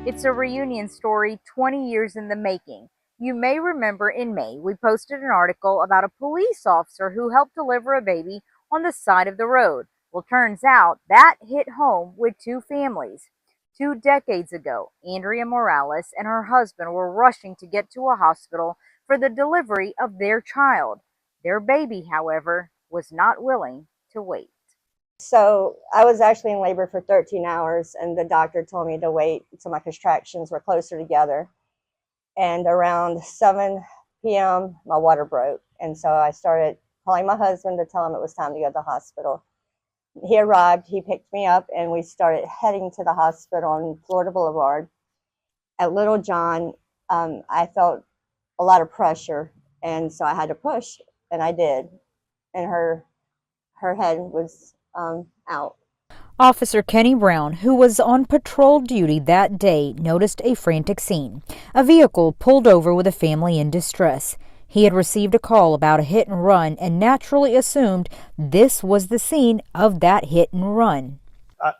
It's a reunion story 20 years in the making. You may remember in May we posted an article about a police officer who helped deliver a baby on the side of the road. Well, turns out that hit home with two families. 2 decades ago, Andrea Morales and her husband were rushing to get to a hospital for the delivery of their child. Their baby, however, was not willing to wait. So I was actually in labor for 13 hours, and the doctor told me to wait until my contractions were closer together. And around 7 p.m., my water broke. And so I started calling my husband to tell him it was time to go to the hospital. He arrived, he picked me up, and we started heading to the hospital on Florida Boulevard. At Little John, I felt a lot of pressure, and so I had to push, and I did. And her head was out. Officer Kenny Brown, who was on patrol duty that day, noticed a frantic scene. A vehicle pulled over with a family in distress. He had received a call about a hit and run and naturally assumed this was the scene of that hit and run.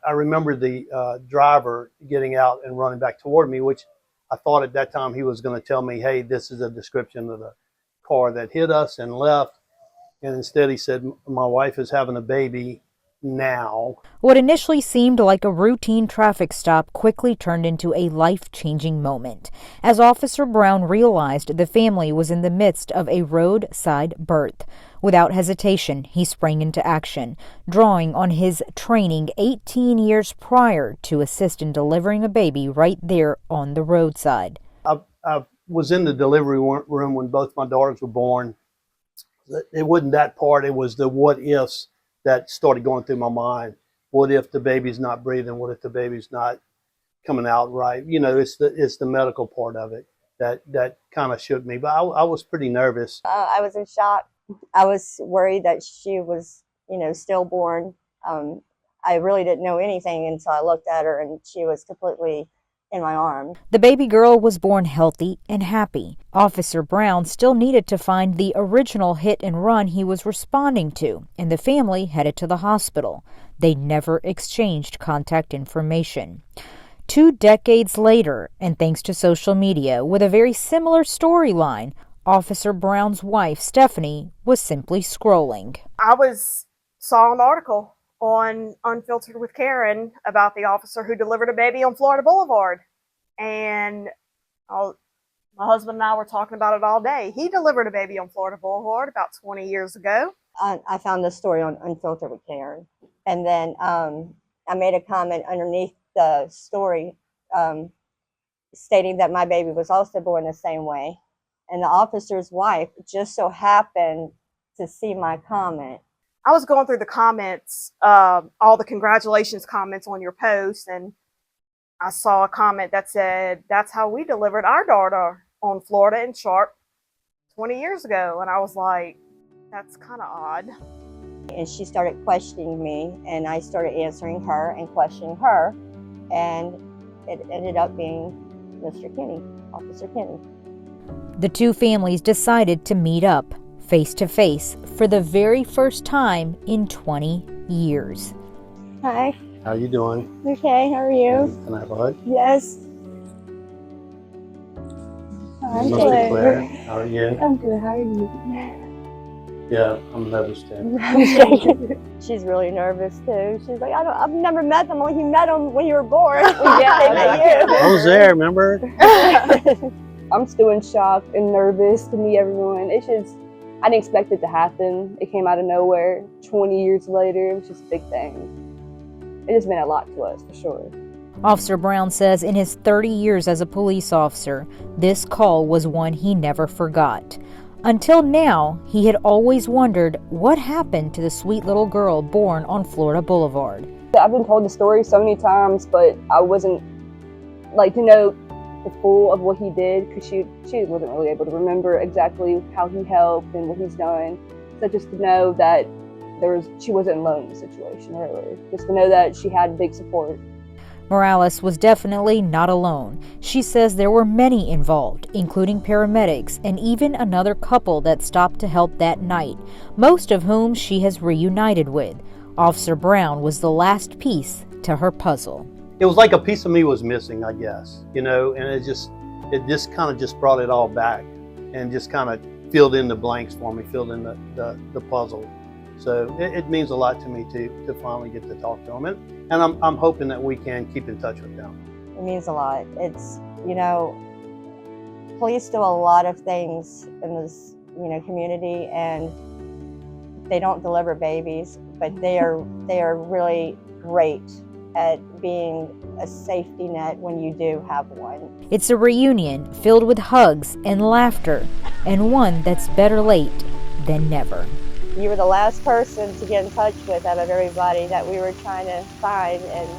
I remember the driver getting out and running back toward me, which I thought at that time he was going to tell me, hey, this is a description of the car that hit us and left. And instead he said, my wife is having a baby now. What initially seemed like a routine traffic stop quickly turned into a life-changing moment. As Officer Brown realized the family was in the midst of a roadside birth. Without hesitation, he sprang into action, drawing on his training 18 years prior to assist in delivering a baby right there on the roadside. I was in the delivery room when both my daughters were born. It wasn't that part, it was the what ifs that started going through my mind. What if the baby's not breathing? What if the baby's not coming out right? You know, it's the medical part of it that kind of shook me. But I was pretty nervous. I was in shock. I was worried that she was, stillborn. I really didn't know anything until I looked at her, and she was completely in my arms. The baby girl was born healthy and happy. Officer Brown still needed to find the original hit and run he was responding to, and the family headed to the hospital. They never exchanged contact information. 2 decades later, and thanks to social media with a very similar storyline, Officer Brown's wife, Stephanie, was simply scrolling. I saw an article on Unfiltered with Karen about the officer who delivered a baby on Florida Boulevard. And my husband and I were talking about it all day. He delivered a baby on Florida Boulevard about 20 years ago. I found this story on Unfiltered with Karen. And then I made a comment underneath the story stating that my baby was also born the same way. And the officer's wife just so happened to see my comment. I was going through the comments, all the congratulations comments on your post, and I saw a comment that said, that's how we delivered our daughter on Florida and Sharp 20 years ago. And I was like, that's kind of odd. And she started questioning me, and I started answering her and questioning her. And it ended up being Mr. Kenny, Officer Kenny. The two families decided to meet up face-to-face for the very first time in 20 years. Hi. How you doing? Okay, how are you? Can I have a hug? Yes. I'm Mr. good. Claire, how are you? I'm good, how are you? Yeah, I'm nervous too. She's really nervous too. She's like, I've never met them. Well, you met them when you were born. Yeah, they met you. I was there, remember? I'm still in shock and nervous to meet everyone. It's just, I didn't expect it to happen. It came out of nowhere. 20 years later, it was just a big thing. It just meant a lot to us, for sure. Officer Brown says in his 30 years as a police officer, this call was one he never forgot. Until now, he had always wondered what happened to the sweet little girl born on Florida Boulevard. I've been told the story so many times, but I wasn't, to know the full of what he did, because she wasn't really able to remember exactly how he helped and what he's done. So just to know that she wasn't alone in the situation, really. Just to know that she had big support. Morales was definitely not alone. She says there were many involved, including paramedics and even another couple that stopped to help that night, most of whom she has reunited with. Officer Brown was the last piece to her puzzle. it was like a piece of me was missing, I guess, you know, and it just kind of just brought it all back and just kind of filled in the blanks for me, filled in the puzzle. So it means a lot to me to finally get to talk to them, and I'm hoping that we can keep in touch with them. It means a lot. It's, you know, police do a lot of things in this, you know, community, and they don't deliver babies, but they are really great at being a safety net when you do have one. It's a reunion filled with hugs and laughter, and one that's better late than never. You were the last person to get in touch with out of everybody that we were trying to find, and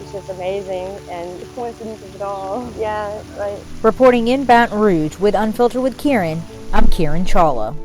it's just amazing, and the coincidence of it all. Yeah, right. Reporting in Baton Rouge with Unfiltered with Kieran, I'm Kieran Chawla.